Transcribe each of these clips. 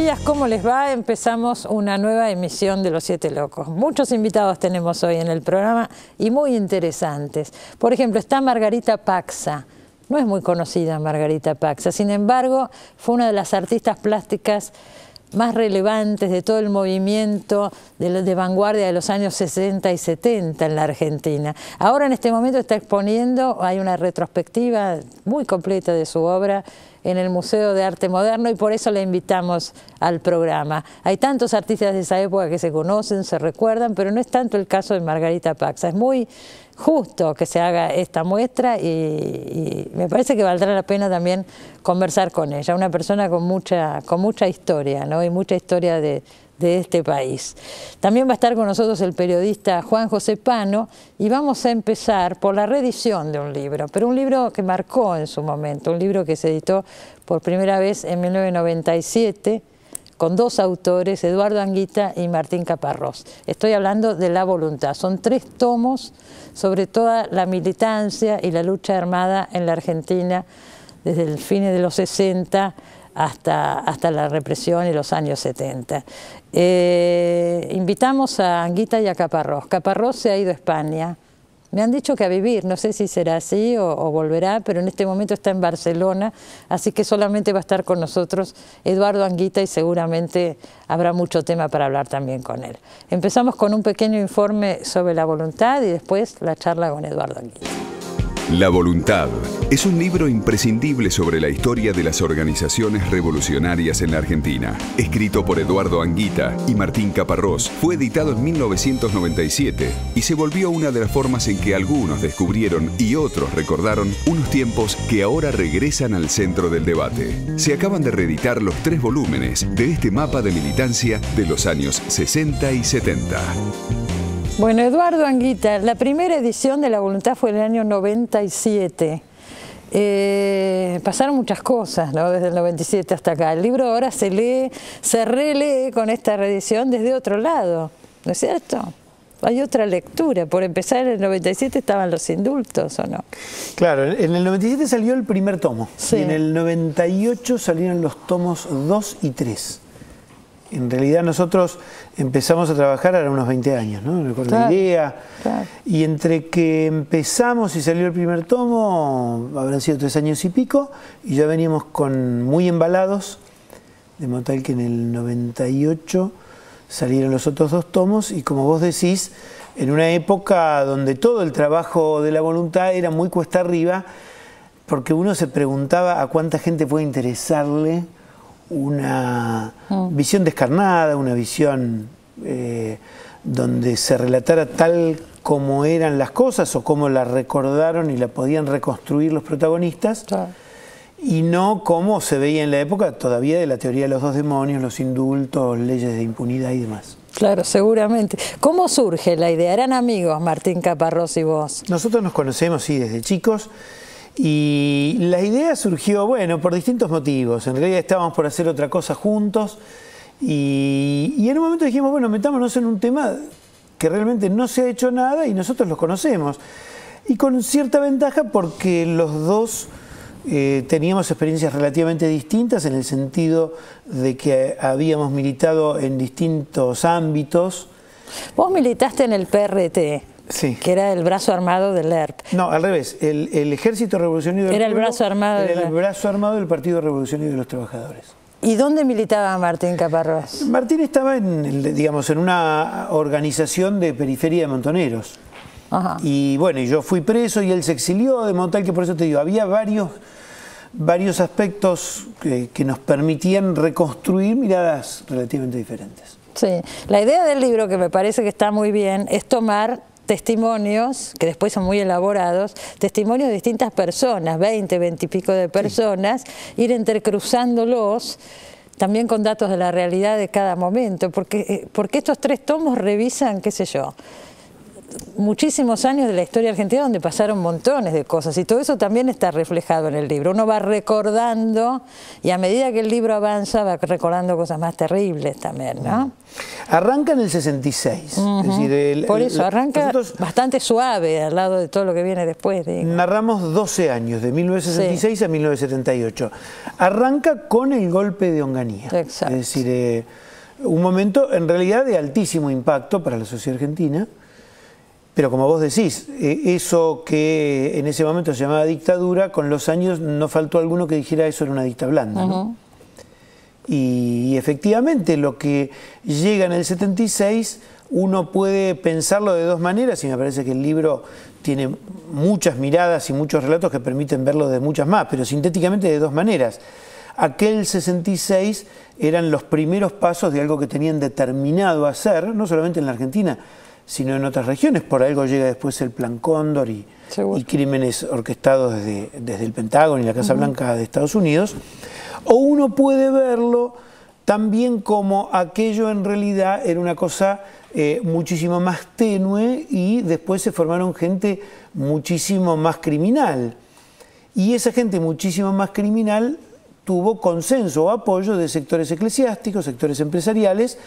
días, ¿cómo les va? Empezamos una nueva emisión de Los Siete Locos. Muchos invitados tenemos hoy en el programa y muy interesantes. Por ejemplo, está Margarita Paxá. No es muy conocida Margarita Paxá, sin embargo, fue una de las artistas plásticas más relevantes de todo el movimiento de vanguardia de los años 60 y 70 en la Argentina. Ahora en este momento está exponiendo, hay una retrospectiva muy completa de su obra en el Museo de Arte Moderno y por eso la invitamos al programa. Hay tantos artistas de esa época que se conocen, se recuerdan, pero no es tanto el caso de Margarita Paxá. Es muy justo que se haga esta muestra y me parece que valdrá la pena también conversar con ella, una persona con mucha historia, ¿no? Y mucha historia de este país. También va a estar con nosotros el periodista Juan José Pano y vamos a empezar por la reedición de un libro, pero un libro que marcó en su momento, un libro que se editó por primera vez en 1997 con dos autores, Eduardo Anguita y Martín Caparrós. Estoy hablando de La Voluntad. Son 3 tomos sobre toda la militancia y la lucha armada en la Argentina desde el fines de los 60 hasta la represión y los años 70. Invitamos a Anguita y a Caparrós. Caparrós se ha ido a España. Me han dicho que a vivir, no sé si será así o volverá, pero en este momento está en Barcelona, así que solamente va a estar con nosotros Eduardo Anguita y seguramente habrá mucho tema para hablar también con él. Empezamos con un pequeño informe sobre La Voluntad y después la charla con Eduardo Anguita. La Voluntad es un libro imprescindible sobre la historia de las organizaciones revolucionarias en la Argentina. Escrito por Eduardo Anguita y Martín Caparrós, fue editado en 1997 y se volvió una de las formas en que algunos descubrieron y otros recordaron unos tiempos que ahora regresan al centro del debate. Se acaban de reeditar los 3 volúmenes de este mapa de militancia de los años 60 y 70. Bueno, Eduardo Anguita, la primera edición de La Voluntad fue en el año 97. Pasaron muchas cosas, ¿no? Desde el 97 hasta acá. El libro ahora se relee con esta reedición desde otro lado, ¿no es cierto? Hay otra lectura. Por empezar, en el 97 estaban los indultos, ¿o no? Claro, en el 97 salió el primer tomo. Sí. Y en el 98 salieron los tomos 2 y 3. En realidad nosotros empezamos a trabajar a unos 20 años, ¿no? Con la idea. Claro. Y entre que empezamos y salió el primer tomo, habrán sido 3 años y pico, y ya veníamos muy embalados, de modo tal que en el 98 salieron los otros 2 tomos, y como vos decís, en una época donde todo el trabajo de La Voluntad era muy cuesta arriba, porque uno se preguntaba a cuánta gente puede interesarle una visión descarnada, una visión donde se relatara tal como eran las cosas o como la recordaron y la podían reconstruir los protagonistas, claro. Y no como se veía en la época todavía de la teoría de los 2 demonios, los indultos, leyes de impunidad y demás. Claro, seguramente. ¿Cómo surge la idea? ¿Eran amigos Martín Caparrós y vos? Nosotros nos conocemos, sí, desde chicos. Y la idea surgió, bueno, por distintos motivos. En realidad estábamos por hacer otra cosa juntos y en un momento dijimos, bueno, metámonos en un tema que realmente no se ha hecho nada y nosotros los conocemos. Y con cierta ventaja porque los dos teníamos experiencias relativamente distintas en el sentido de que habíamos militado en distintos ámbitos. Vos militaste en el PRT. Sí. Que era el brazo armado del ERP. No, al revés. El Ejército Revolucionario del Pueblo era el brazo armado del Partido Revolucionario de los Trabajadores. ¿Y dónde militaba Martín Caparrós? Martín estaba en una organización de periferia de montoneros. Ajá. Y bueno, yo fui preso y él se exilió, de modo tal que por eso te digo, había varios aspectos que nos permitían reconstruir miradas relativamente diferentes. Sí, la idea del libro, que me parece que está muy bien, es tomar testimonios, que después son muy elaborados, testimonios de distintas personas, 20 y pico de personas, sí. Ir entrecruzándolos, también con datos de la realidad de cada momento, porque estos 3 tomos revisan, qué sé yo, muchísimos años de la historia argentina donde pasaron montones de cosas y todo eso también está reflejado en el libro. Uno va recordando y a medida que el libro avanza va recordando cosas más terribles también, ¿no? Arranca en el 66. Es decir, por eso, arranca bastante suave al lado de todo lo que viene después. Digo. Narramos 12 años, de 1966 a 1978. Arranca con el golpe de Onganía. Exacto. Es decir, un momento en realidad de altísimo impacto para la sociedad argentina, pero como vos decís, eso que en ese momento se llamaba dictadura, con los años no faltó alguno que dijera eso era una dicta blanda, ¿no? Y efectivamente lo que llega en el 76 uno puede pensarlo de dos maneras y me parece que el libro tiene muchas miradas y muchos relatos que permiten verlo de muchas más, pero sintéticamente de dos maneras. Aquel 66 eran los primeros pasos de algo que tenían determinado hacer, no solamente en la Argentina, sino en otras regiones. Por algo llega después el Plan Cóndor y crímenes orquestados desde el Pentágono y la Casa Blanca de Estados Unidos. O uno puede verlo también como aquello en realidad era una cosa muchísimo más tenue y después se formaron gente muchísimo más criminal. Y esa gente muchísimo más criminal tuvo consenso o apoyo de sectores eclesiásticos, sectores empresariales,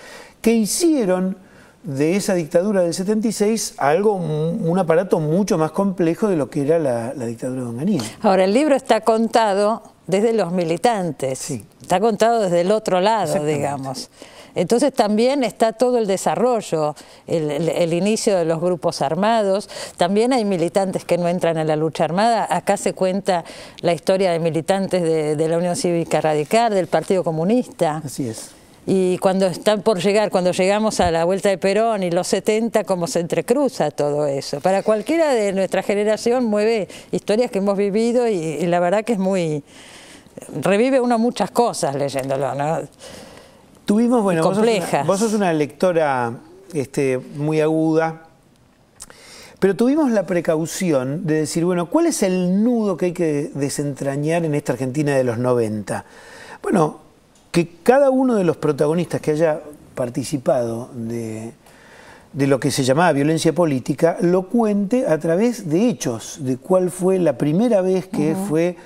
que hicieron de esa dictadura del 76 algo, un aparato mucho más complejo de lo que era la dictadura de Onganía. Ahora, el libro está contado desde los militantes, está contado desde el otro lado, digamos. Entonces también está todo el desarrollo, el inicio de los grupos armados. También hay militantes que no entran en la lucha armada. Acá se cuenta la historia de militantes de la Unión Cívica Radical, del Partido Comunista. Así es. Y cuando están por llegar, cuando llegamos a la vuelta de Perón y los 70, cómo se entrecruza todo eso. Para cualquiera de nuestra generación mueve historias que hemos vivido y la verdad que es muy... revive uno muchas cosas leyéndolo, ¿no? Tuvimos, bueno, vos sos una lectora muy aguda, pero tuvimos la precaución de decir, bueno, ¿cuál es el nudo que hay que desentrañar en esta Argentina de los 90? Bueno, que cada uno de los protagonistas que haya participado de lo que se llamaba violencia política, lo cuente a través de hechos, de cuál fue la primera vez que fue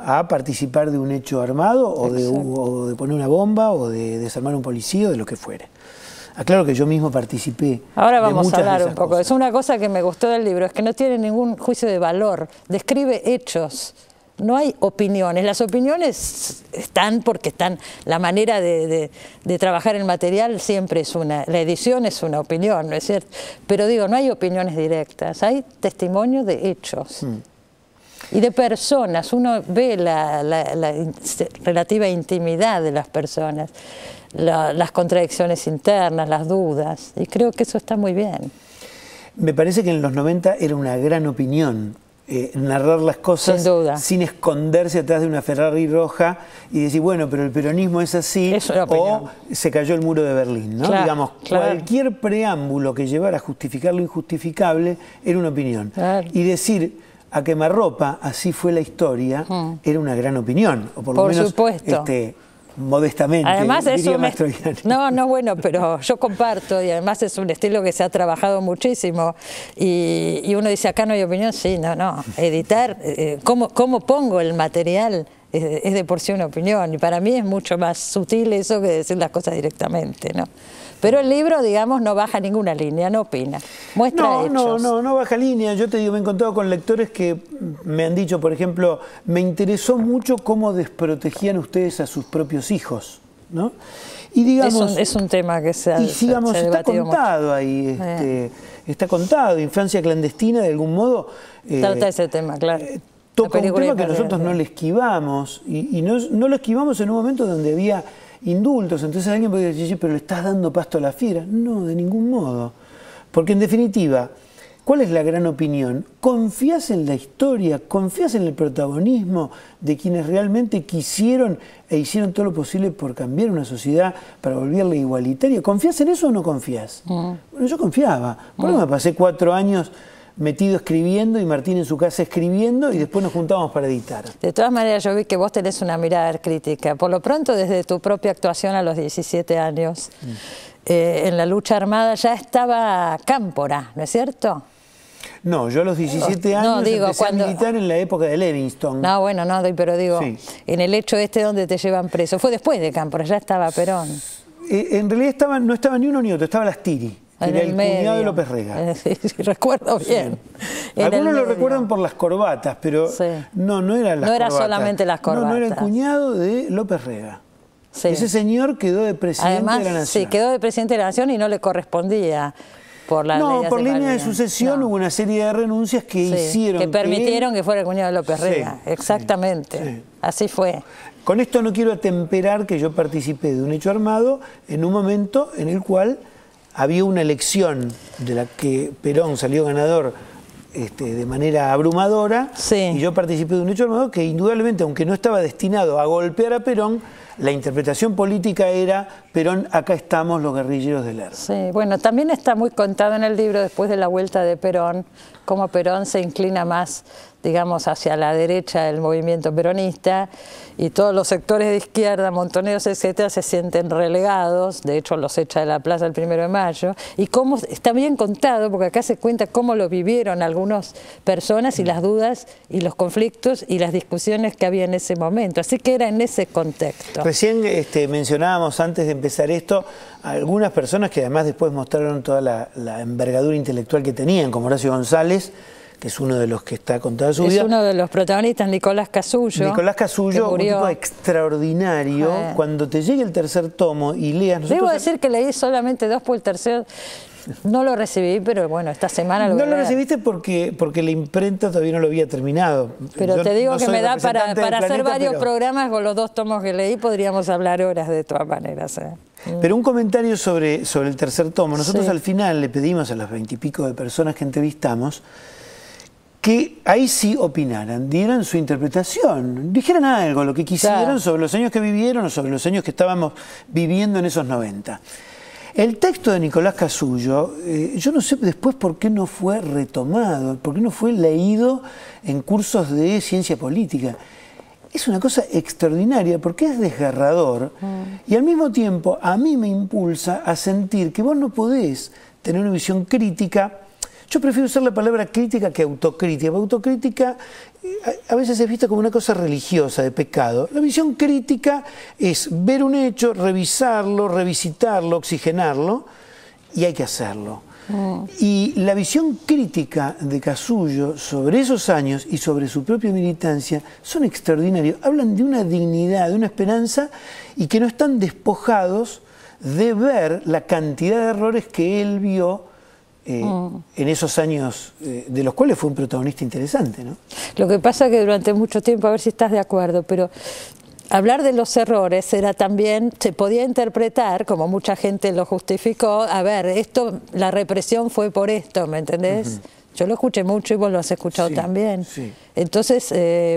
a participar de un hecho armado o de poner una bomba o de desarmar un policía o de lo que fuere. Aclaro que yo mismo participé. Ahora vamos a hablar un poco. Es una cosa que me gustó del libro, es que no tiene ningún juicio de valor, describe hechos. No hay opiniones, las opiniones están porque están, la manera de trabajar el material siempre es la edición es una opinión, ¿no es cierto? Pero digo, no hay opiniones directas, hay testimonios de hechos. Y de personas, uno ve la relativa intimidad de las personas, las contradicciones internas, las dudas, y creo que eso está muy bien. Me parece que en los 90 era una gran opinión narrar las cosas sin esconderse atrás de una Ferrari roja y decir, bueno, pero el peronismo es así, o se cayó el muro de Berlín, ¿no? Claro, digamos, cualquier preámbulo que llevara a justificar lo injustificable era una opinión. Claro. Y decir a quemarropa, así fue la historia, era una gran opinión, o por lo menos modestamente. Además bueno, pero yo comparto y además es un estilo que se ha trabajado muchísimo y uno dice, acá no hay opinión, sí, no, editar, ¿cómo pongo el material? Es de por sí una opinión y para mí es mucho más sutil eso que decir las cosas directamente, ¿no? Pero el libro, digamos, no baja ninguna línea, no opina, muestra hechos. No baja línea. Yo te digo, me he encontrado con lectores que me han dicho, por ejemplo, me interesó mucho cómo desprotegían ustedes a sus propios hijos, ¿no? Y digamos, es un tema que se ha está contado mucho. Ahí, está contado, infancia clandestina de algún modo. Trata ese tema, claro. Toca un tema que nosotros no le esquivamos, y no lo esquivamos en un momento donde había indultos, entonces alguien podría decir, pero le estás dando pasto a la fiera. No, de ningún modo. Porque en definitiva, ¿cuál es la gran opinión? ¿Confías en la historia? ¿Confías en el protagonismo de quienes realmente quisieron e hicieron todo lo posible por cambiar una sociedad para volverla igualitaria? ¿Confías en eso o no confías? Bueno, yo confiaba. Por eso me pasé 4 años metido escribiendo y Martín en su casa escribiendo y después nos juntábamos para editar. De todas maneras yo vi que vos tenés una mirada crítica, por lo pronto desde tu propia actuación a los 17 años, en la lucha armada ya estaba Cámpora, ¿no es cierto? No, yo a los 17 años empecé a militar en la época de Levingston. No, bueno, no, pero digo, sí, en el hecho donde te llevan preso, fue después de Cámpora, ya estaba Perón. En realidad no estaba ni uno ni otro, estaba Lastiri, que era el cuñado de López Rega. Sí, recuerdo bien. Sí. Algunos lo recuerdan por las corbatas, pero sí, no eran las corbatas. No era solamente las corbatas. No era el cuñado de López Rega. Sí. Ese señor quedó de presidente de la Nación. Sí, quedó de presidente de la Nación y no le correspondía por la ley. Por línea de sucesión hubo una serie de renuncias que hicieron que permitieron que fuera el cuñado de López Rega. Exactamente. Sí. Así fue. Con esto no quiero atemperar que yo participé de un hecho armado en un momento en el cual había una elección de la que Perón salió ganador de manera abrumadora, y yo participé de un hecho armado que indudablemente, aunque no estaba destinado a golpear a Perón, la interpretación política era: Perón, acá estamos los guerrilleros del ERP. Sí, bueno, también está muy contado en el libro, después de la vuelta de Perón, cómo Perón se inclina más, digamos, hacia la derecha del movimiento peronista, y todos los sectores de izquierda, montoneros, etcétera, se sienten relegados. De hecho, los echa de la plaza el 1 de mayo. Y cómo está bien contado, porque acá se cuenta cómo lo vivieron algunas personas, y las dudas y los conflictos y las discusiones que había en ese momento. Así que era en ese contexto. Recién mencionábamos, antes de empezar esto, a algunas personas que además después mostraron toda la envergadura intelectual que tenían, como Horacio González, que es uno de los que está contada su vida. Es uno de los protagonistas, Nicolás Casullo. Nicolás Casullo, un tipo extraordinario. Cuando te llegue el tercer tomo y leas... Debo decir que leí solamente 2, por el tercero no lo recibí, pero bueno, esta semana lo voy a leer. No lo recibiste porque la imprenta todavía no lo había terminado. Pero yo te digo que me da para hacer varios programas con los 2 tomos que leí, podríamos hablar horas de todas maneras. Pero un comentario sobre el tercer tomo. Nosotros al final le pedimos a las 20 y pico de personas que entrevistamos que ahí sí opinaran, dieran su interpretación, dijeran algo, lo que quisieran sobre los años que vivieron o sobre los años que estábamos viviendo en esos 90. El texto de Nicolás Casullo, yo no sé después por qué no fue retomado, por qué no fue leído en cursos de ciencia política. Es una cosa extraordinaria porque es desgarrador y al mismo tiempo a mí me impulsa a sentir que vos no podés tener una visión crítica. Yo prefiero usar la palabra crítica que autocrítica. Autocrítica a veces es vista como una cosa religiosa, de pecado. La visión crítica es ver un hecho, revisarlo, revisitarlo, oxigenarlo, y hay que hacerlo. Y la visión crítica de Casullo sobre esos años y sobre su propia militancia son extraordinarios. Hablan de una dignidad, de una esperanza, y que no están despojados de ver la cantidad de errores que él vio en esos años, de los cuales fue un protagonista interesante, ¿no? Lo que pasa es que durante mucho tiempo, a ver si estás de acuerdo, pero hablar de los errores era también, se podía interpretar, como mucha gente lo justificó, a ver, esto, la represión fue por esto, ¿me entendés? Yo lo escuché mucho y vos lo has escuchado también. Sí. Entonces,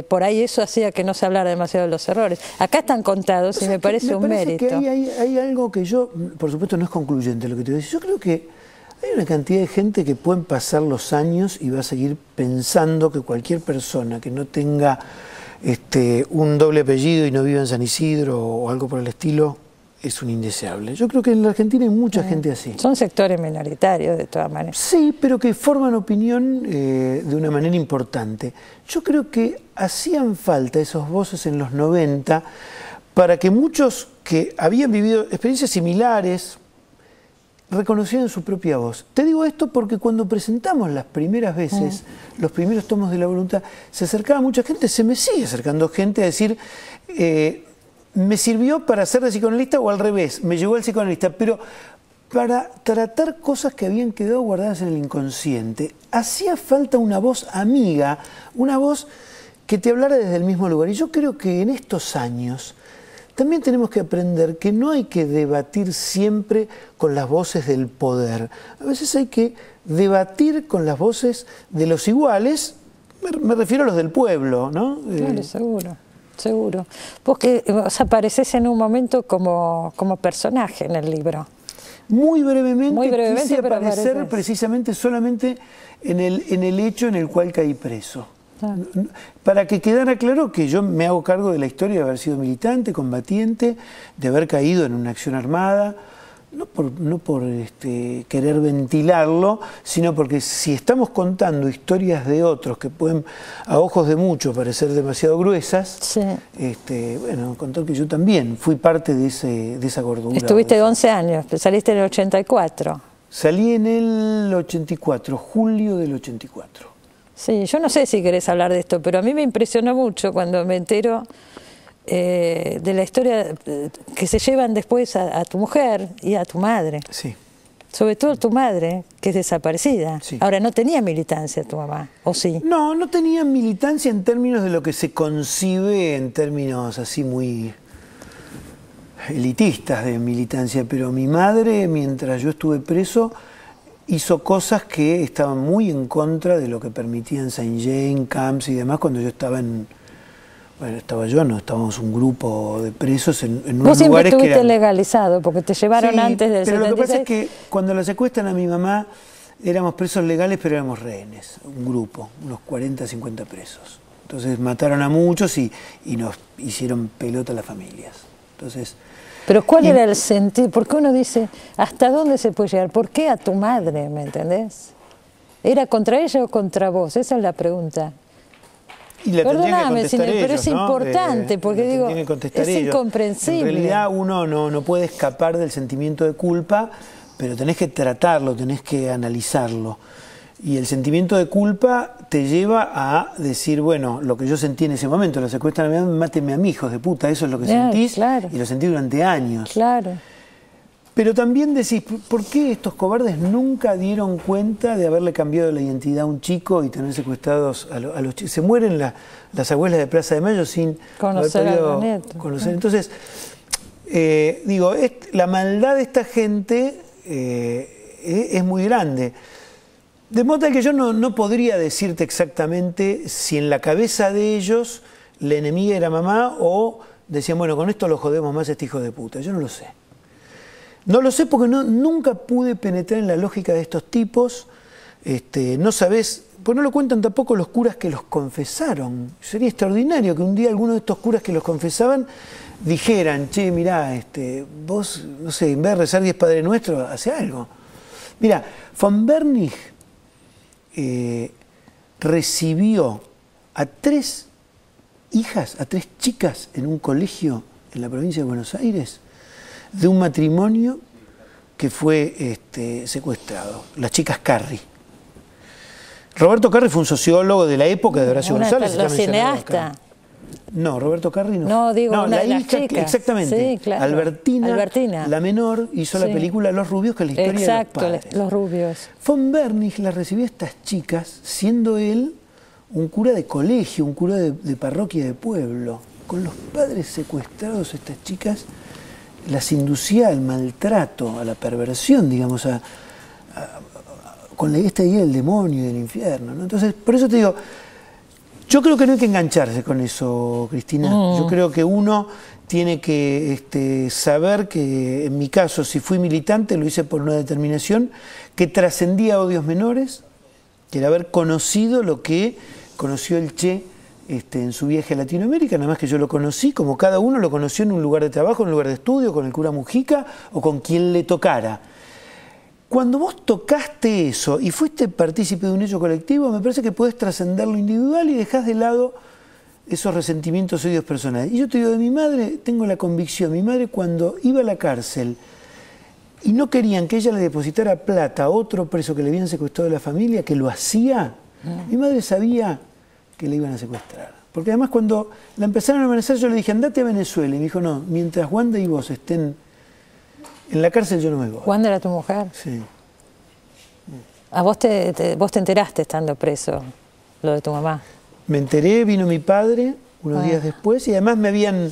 por ahí eso hacía que no se hablara demasiado de los errores. Acá están contados y me parece un mérito. Que hay algo que yo, por supuesto no es concluyente lo que te voy a decir, yo creo que hay una cantidad de gente que pueden pasar los años y va a seguir pensando que cualquier persona que no tenga un doble apellido y no viva en San Isidro o algo por el estilo es un indeseable. Yo creo que en la Argentina hay mucha gente así. Son sectores minoritarios de todas maneras. Sí, pero que forman opinión de una manera importante. Yo creo que hacían falta esas voces en los 90 para que muchos que habían vivido experiencias similares reconocieran su propia voz. Te digo esto porque cuando presentamos las primeras veces, los primeros tomos de La Voluntad, se acercaba mucha gente, se me sigue acercando gente a decir, me sirvió para ser de psicoanalista o al revés, me llevó al psicoanalista, pero para tratar cosas que habían quedado guardadas en el inconsciente. Hacía falta una voz amiga, una voz que te hablara desde el mismo lugar. Y yo creo que en estos años también tenemos que aprender que no hay que debatir siempre con las voces del poder. A veces hay que debatir con las voces de los iguales, me refiero a los del pueblo, ¿no? Claro, seguro, seguro. Vos que apareces en un momento como personaje en el libro. Muy brevemente quise aparecer precisamente solamente en el hecho en el cual caí preso. Para que quedara claro que yo me hago cargo de la historia de haber sido militante, combatiente, de haber caído en una acción armada, no por querer ventilarlo, sino porque si estamos contando historias de otros que pueden, a ojos de muchos, parecer demasiado gruesas, sí. Bueno, contar que yo también fui parte de esa gordura. Estuviste 11 años, saliste en el 84. Salí en el 84, julio del 84. Sí, yo no sé si querés hablar de esto, pero a mí me impresionó mucho cuando me entero de la historia que se llevan después a tu mujer y a tu madre. Sí. Sobre todo tu madre, que es desaparecida. Sí. Ahora, ¿no tenía militancia tu mamá? ¿O sí? No, no tenía militancia en términos de lo que se concibe en términos así muy elitistas de militancia, pero mi madre, mientras yo estuve preso, hizo cosas que estaban muy en contra de lo que permitían Saint Jane, Camps y demás cuando yo estaba estábamos un grupo de presos en unos lugares que Vos siempre estuviste legalizado, porque te llevaron antes del 76. Pero lo que pasa es que cuando la secuestran a mi mamá, éramos presos legales, pero éramos rehenes, un grupo, unos 40, 50 presos. Entonces mataron a muchos y nos hicieron pelota a las familias. Entonces... Pero ¿cuál era el sentido? ¿Por qué uno dice, ¿hasta dónde se puede llegar? ¿Por qué a tu madre, me entendés? ¿Era contra ella o contra vos? Esa es la pregunta. Y la Perdóname, pero es importante, porque digo, es incomprensible. En realidad uno no puede escapar del sentimiento de culpa, pero tenés que tratarlo, tenés que analizarlo. Y el sentimiento de culpa te lleva a decir, bueno, lo que yo sentí en ese momento, lo secuestran a mi mamá, mátenme a mi hijo de puta, eso es lo que sentís, claro. Y lo sentí durante años. Claro. Pero también decís, ¿por qué estos cobardes nunca dieron cuenta de haberle cambiado la identidad a un chico y tener secuestrados a los chicos? Se mueren las abuelas de Plaza de Mayo sin conocer a los nietos. Entonces, digo, la maldad de esta gente es muy grande. De modo tal que yo no podría decirte exactamente si en la cabeza de ellos la enemiga era mamá o decían, bueno, con esto lo jodemos más a este hijo de puta. Yo no lo sé. No lo sé porque nunca pude penetrar en la lógica de estos tipos. No sabés, pues no lo cuentan tampoco los curas que los confesaron. Sería extraordinario que un día alguno de estos curas que los confesaban dijeran, che, mirá, vos, no sé, en vez de rezar 10 Padre Nuestro, hace algo. Mirá, von Bernich recibió a 3 hijas, a 3 chicas en un colegio en la provincia de Buenos Aires, de un matrimonio que fue secuestrado, las chicas Carri. Roberto Carri fue un sociólogo de la época de Horacio González. Los cineastas. No, Roberto Carri no. No, digo, no, una la de las hija, chicas. exactamente. Sí, claro. Albertina, la menor, hizo la película Los Rubios, que es la historia Exacto, de los padres. Los Rubios. Von Bernich las recibió a estas chicas, siendo él un cura de colegio, un cura de parroquia de pueblo. Con los padres secuestrados, estas chicas las inducía al maltrato, a la perversión, digamos, con esta idea del demonio y del infierno, ¿no? Entonces, por eso te digo, yo creo que no hay que engancharse con eso, Cristina. Yo creo que uno tiene que saber que, en mi caso, si fui militante, lo hice por una determinación que trascendía odios menores, que era haber conocido lo que conoció el Che en su viaje a Latinoamérica, nada más que yo lo conocí, como cada uno lo conoció en un lugar de trabajo, en un lugar de estudio, con el cura Mujica o con quien le tocara. Cuando vos tocaste eso y fuiste partícipe de un hecho colectivo, me parece que podés trascender lo individual y dejás de lado esos resentimientos, odios personales. Y yo te digo, de mi madre tengo la convicción, mi madre cuando iba a la cárcel y no querían que ella le depositara plata a otro preso que le habían secuestrado de la familia, que lo hacía, mi madre sabía que le iban a secuestrar. Porque además cuando la empezaron a amenazar, yo le dije, andate a Venezuela. Y me dijo, no, mientras Wanda y vos estén en la cárcel, yo no me voy. ¿Wanda era tu mujer? Sí. ¿A vos te enteraste estando preso, lo de tu mamá? Me enteré, vino mi padre unos días después y además me habían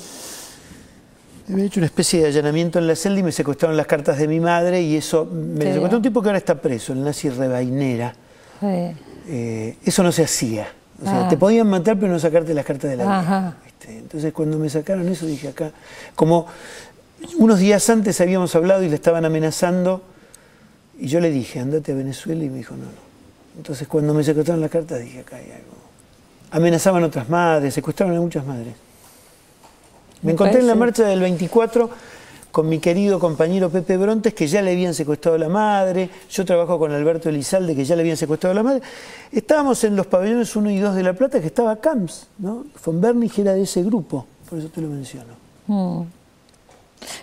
hecho una especie de allanamiento en la celda y me secuestraron las cartas de mi madre y eso, me secuestró un tipo que ahora está preso, el nazi Rebainera. Eso no se hacía. O sea, te podían matar pero no sacarte las cartas de la vida. Entonces cuando me sacaron eso dije acá, como unos días antes habíamos hablado y le estaban amenazando y yo le dije, andate a Venezuela y me dijo, no. Entonces cuando me secuestraron las cartas dije, acá hay algo. Amenazaban otras madres, secuestraron a muchas madres. Me encontré en la marcha del 24 con mi querido compañero Pepe Brontes, que ya le habían secuestrado a la madre. Yo trabajo con Alberto Elizalde, que ya le habían secuestrado a la madre. Estábamos en los pabellones 1 y 2 de La Plata, que estaba Camps, ¿no? Von Bernich era de ese grupo, por eso te lo menciono.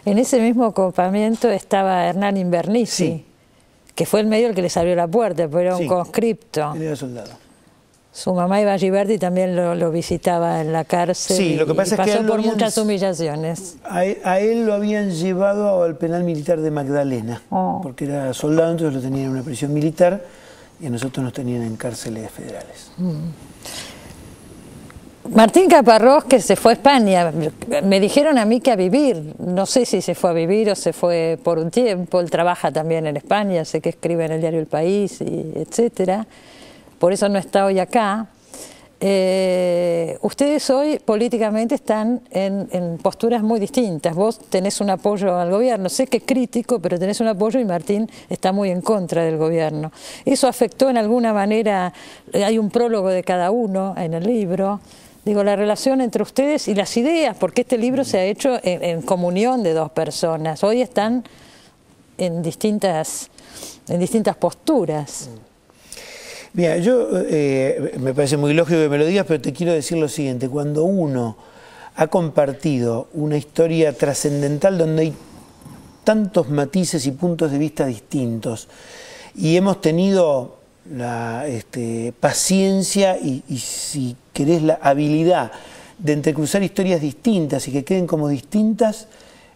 En ese mismo campamento estaba Hernán Invernici, sí, que fue el medio el que les abrió la puerta, pero era un conscripto. Él era soldado. Su mamá Iba Giberti también lo visitaba en la cárcel. Sí, lo que pasa es que pasó por muchas humillaciones. A él lo habían llevado al penal militar de Magdalena, porque era soldado, entonces lo tenían en una prisión militar y a nosotros nos tenían en cárceles federales. Martín Caparrós, que se fue a España, me dijeron a mí que a vivir, no sé si se fue a vivir o se fue por un tiempo. Él trabaja también en España, sé que escribe en el diario El País, y etcétera. Por eso no está hoy acá. Ustedes hoy políticamente están en posturas muy distintas. Vos tenés un apoyo al gobierno, sé que es crítico, pero tenés un apoyo y Martín está muy en contra del gobierno. ¿Eso afectó en alguna manera? Hay un prólogo de cada uno en el libro. Digo, la relación entre ustedes y las ideas, porque este libro se ha hecho en comunión de dos personas. Hoy están en distintas posturas. Mira, yo me parece muy lógico que me lo digas, pero te quiero decir lo siguiente. Cuando uno ha compartido una historia trascendental donde hay tantos matices y puntos de vista distintos y hemos tenido la paciencia y si querés la habilidad de entrecruzar historias distintas y que queden como distintas,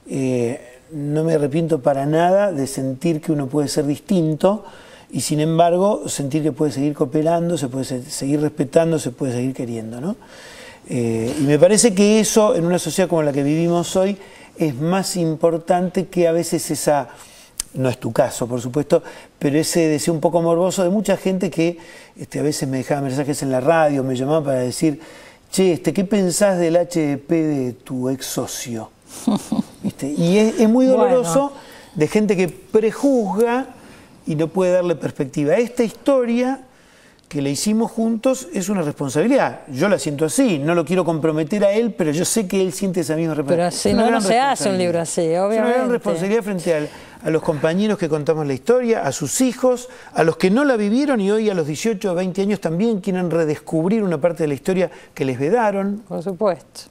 no me arrepiento para nada de sentir que uno puede ser distinto y sin embargo sentir que puede seguir cooperando, se puede seguir respetando, se puede seguir queriendo, ¿no? Y me parece que eso en una sociedad como la que vivimos hoy es más importante que a veces esa, no es tu caso por supuesto, pero ese deseo un poco morboso de mucha gente que a veces me dejaba mensajes en la radio, me llamaba para decir, che, ¿qué pensás del HDP de tu ex socio? ¿Viste? Y es muy doloroso de gente que prejuzga y no puede darle perspectiva. Esta historia que le hicimos juntos es una responsabilidad. Yo la siento así, no lo quiero comprometer a él, pero yo sé que él siente esa misma responsabilidad. Pero si no se hace un libro así, obviamente. Es una gran responsabilidad frente a los compañeros que contamos la historia, a sus hijos, a los que no la vivieron y hoy a los 18 o 20 años también quieren redescubrir una parte de la historia que les vedaron. Por supuesto.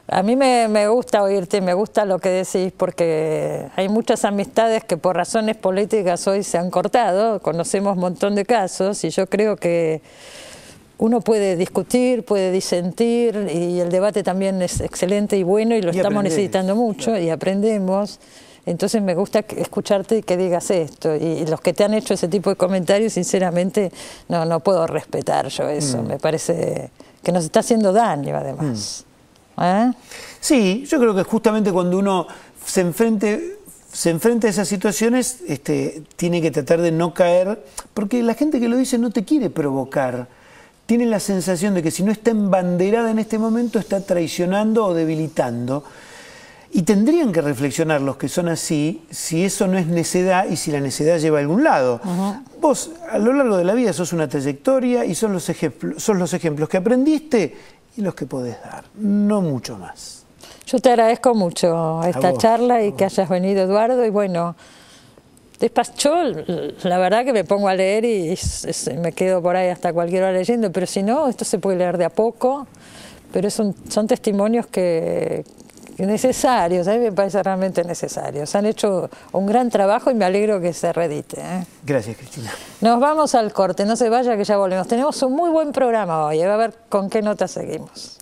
A mí me gusta oírte, me gusta lo que decís, porque hay muchas amistades que por razones políticas hoy se han cortado, conocemos un montón de casos y yo creo que uno puede discutir, puede disentir y el debate también es excelente y bueno y lo estamos necesitando mucho y aprendemos. Entonces me gusta escucharte y que digas esto. Y los que te han hecho ese tipo de comentarios, sinceramente, no puedo respetar yo eso. Me parece que nos está haciendo daño además. Sí, yo creo que justamente cuando uno se enfrenta a esas situaciones, tiene que tratar de no caer, porque la gente que lo dice no te quiere provocar. Tiene la sensación de que si no está embanderada en este momento, está traicionando o debilitando. Y tendrían que reflexionar los que son así, si eso no es necedad y si la necedad lleva a algún lado. Vos, a lo largo de la vida, sos una trayectoria y son los ejemplos que aprendiste y los que podés dar, no mucho más. Yo te agradezco mucho esta charla y que hayas venido, Eduardo, y bueno, yo la verdad que me pongo a leer y me quedo por ahí hasta cualquier hora leyendo, pero si no, esto se puede leer de a poco, pero son testimonios que necesarios, a mí me parece realmente necesarios. Han hecho un gran trabajo y me alegro que se reedite. Gracias, Cristina. Nos vamos al corte, no se vaya que ya volvemos. Tenemos un muy buen programa hoy, a ver con qué nota seguimos.